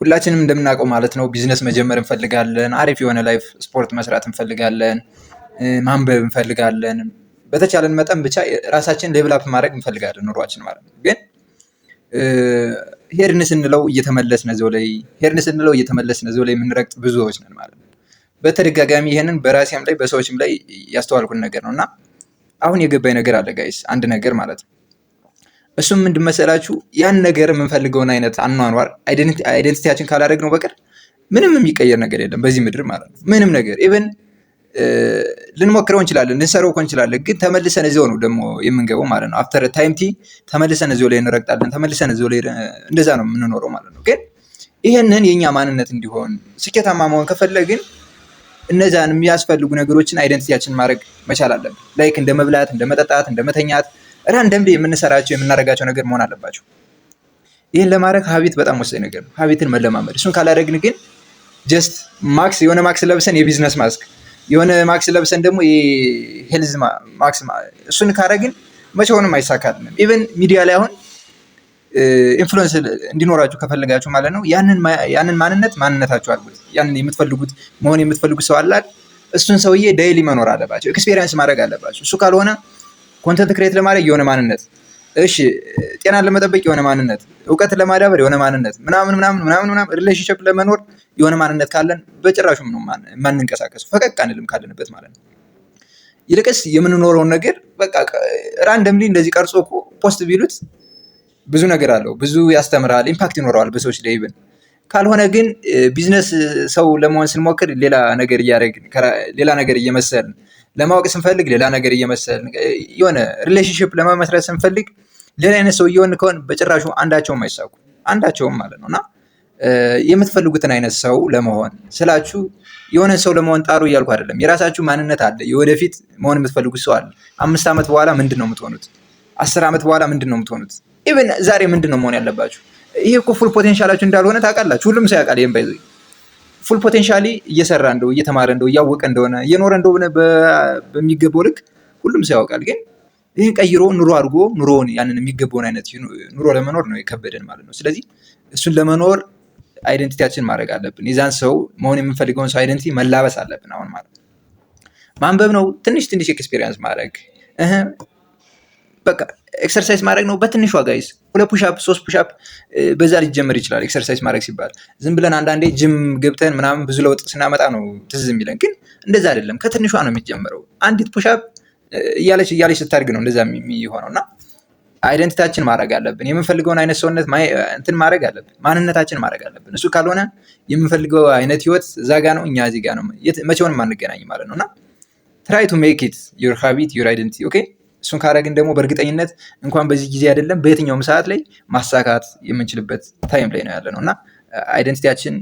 ሁላችንም እንደምናውቀው ማለት ነው ቢዝነስ መጀመር እንፈልጋለን። አሪፍ የሆነ ላይፍ ስፖርት መስራት እንፈልጋለን። ማንበብ እንፈልጋለን። በተቻለን መጠን ብቻ ራሳችን ሌቭል አፕ ማድረግ እንፈልጋለን ኑሯችን ማለት ነው። ግን ሄድን ስንለው እየተመለስን እዛው ላይ ሄድን ስንለው እየተመለስን እዛው ላይ የምንረግጥ ብዙዎች ነን ማለት ነው። በተደጋጋሚ ይሄንን በራሴም ላይ በሰዎችም ላይ ያስተዋልኩት ነገር ነውና አሁን የገባኝ ነገር አለ ጋይስ፣ አንድ ነገር ማለት ነው። እሱም ምንድን መሰላችሁ? ያን ነገር የምንፈልገውን አይነት አኗኗር አይደንቲቲያችን ካላደረግነው በቀር ምንም የሚቀየር ነገር የለም በዚህ ምድር ማለት ነው። ምንም ነገር ኢቭን ልንሞክረው እንችላለን፣ ልንሰራው እኮ እንችላለን፣ ግን ተመልሰን እዚያው ነው ደግሞ የምንገባው ማለት ነው። አፍተር ታይም ተመልሰን እዚያው ላይ እንረግጣለን፣ ተመልሰን እዚያው ላይ እንደዛ ነው የምንኖረው ማለት ነው። ግን ይሄንን የኛ ማንነት እንዲሆን ስኬታማ መሆን ከፈለግን እነዛን የሚያስፈልጉ ነገሮችን አይደንቲቲያችን ማድረግ መቻል አለብን። ላይክ እንደ መብላት፣ እንደ መጠጣት፣ እንደ መተኛት ራንደምሊ የምንሰራቸው የምናደርጋቸው ነገር መሆን አለባቸው። ይህን ለማድረግ ሀቢት በጣም ወሳኝ ነገር ነው። ሀቢትን መለማመድ። እሱን ካላደረግን ግን ጀስት ማክስ የሆነ ማክስ ለብሰን የቢዝነስ ማስክ የሆነ ማክስ ለብሰን ደግሞ የሄልዝ ማክስ እሱን ካደረግን መቼውንም አይሳካልንም። ኢቨን ሚዲያ ላይ አሁን ኢንፍሉዌንስ እንዲኖራችሁ ከፈለጋችሁ ማለት ነው ያንን ማንነታችሁ አድርጉት። ያንን የምትፈልጉት መሆን የምትፈልጉት ሰው አላል እሱን ሰውዬ ዴይሊ መኖር አለባቸው፣ ኤክስፔሪየንስ ማድረግ አለባቸው። እሱ ካልሆነ ኮንተንት ክሬት ለማድረግ የሆነ ማንነት፣ እሺ ጤናን ለመጠበቅ የሆነ ማንነት፣ እውቀትን ለማዳበር የሆነ ማንነት ምናምን ሪሌሽንሺፕ ለመኖር የሆነ ማንነት ካለን በጭራሹም ነው የማንንቀሳቀሰው፣ ፈቀቅ አንልም ካለንበት ማለት ነው። ይልቅስ የምንኖረውን ነገር በቃ ራንደምሊ እንደዚህ ቀርጾ እኮ ፖስት ቢሉት ብዙ ነገር አለው፣ ብዙ ያስተምራል፣ ኢምፓክት ይኖረዋል በሰዎች ላይ ይብን። ካልሆነ ግን ቢዝነስ ሰው ለመሆን ስንሞክር ሌላ ነገር እያደረግን ሌላ ነገር እየመሰልን ለማወቅ ስንፈልግ ሌላ ነገር እየመሰልን የሆነ ሪሌሽንሺፕ ለመመስረት ስንፈልግ ሌላ አይነት ሰው እየሆን ከሆን በጭራሹ አንዳቸውም አይሳኩ፣ አንዳቸውም ማለት ነው። እና የምትፈልጉትን አይነት ሰው ለመሆን ስላችሁ የሆነ ሰው ለመሆን ጣሩ እያልኩ አይደለም። የራሳችሁ ማንነት አለ። የወደፊት መሆን የምትፈልጉት ሰው አለ። 5 ዓመት በኋላ ምንድን ነው የምትሆኑት? 10 ዓመት በኋላ ምንድን ነው የምትሆኑት? ኢቨን ዛሬ ምንድን ነው መሆን ያለባችሁ? ይሄ እኮ ፉል ፖቴንሻላችሁ እንዳልሆነ ታውቃላችሁ። ሁሉም ሰው ያውቃል። ይሄን ባይዘ ፉል ፖቴንሻሊ እየሰራ እንደው እየተማረ እንደው እያወቀ እንደሆነ እየኖረ እንደሆነ በሚገባው ልክ ሁሉም ሰው ያውቃል። ግን ይህን ቀይሮ ኑሮ አድርጎ ኑሮውን ያንን የሚገባውን አይነት ኑሮ ለመኖር ነው የከበደን ማለት ነው። ስለዚህ እሱን ለመኖር አይደንቲቲያችን ማድረግ አለብን። የዛን ሰው መሆን የምንፈልገውን ሰው አይደንቲቲ መላበስ አለብን። አሁን ማለት ማንበብ ነው፣ ትንሽ ኤክስፔሪየንስ ማድረግ በቃ ኤክሰርሳይዝ ማድረግ ነው በትንሿ ጋይስ። 2 ፑሽአፕ 3 ፑሽአፕ በዛ ሊጀመር ይችላል። ኤክሰርሳይዝ ማድረግ ሲባል ዝም ብለን አንዳንዴ ጅም ገብተን ምናምን ብዙ ለውጥ ስናመጣ ነው ትዝ የሚለን፣ ግን እንደዛ አይደለም። ከትንሿ ነው የሚጀምረው። አንዲት ፑሽአፕ እያለች ስታድግ ነው እንደዛ የሚሆነው። እና አይደንቲታችን ማድረግ አለብን። የምንፈልገውን አይነት ሰውነት እንትን ማድረግ አለብን። ማንነታችን ማድረግ አለብን። እሱ ካልሆነ የምንፈልገው አይነት ህይወት እዛ ጋ ነው፣ እኛ እዚህ ጋ ነው፣ መቼውንም አንገናኝ ማለት ነው። እና ትራይ ቱ ሜክ ኢት ዩር ሃቢት ዩር አይደንቲቲ ኦኬ። እሱን ካደረግን ደግሞ በእርግጠኝነት እንኳን በዚህ ጊዜ አይደለም በየትኛውም ሰዓት ላይ ማሳካት የምንችልበት ታይም ላይ ነው ያለ ነው። እና አይደንቲቲያችን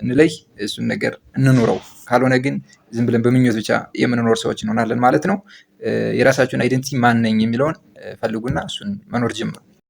እንለይ፣ እሱን ነገር እንኑረው። ካልሆነ ግን ዝም ብለን በምኞት ብቻ የምንኖር ሰዎች እንሆናለን ማለት ነው። የራሳችሁን አይደንቲቲ ማን ነኝ የሚለውን ፈልጉና እሱን መኖር ጀምሩ።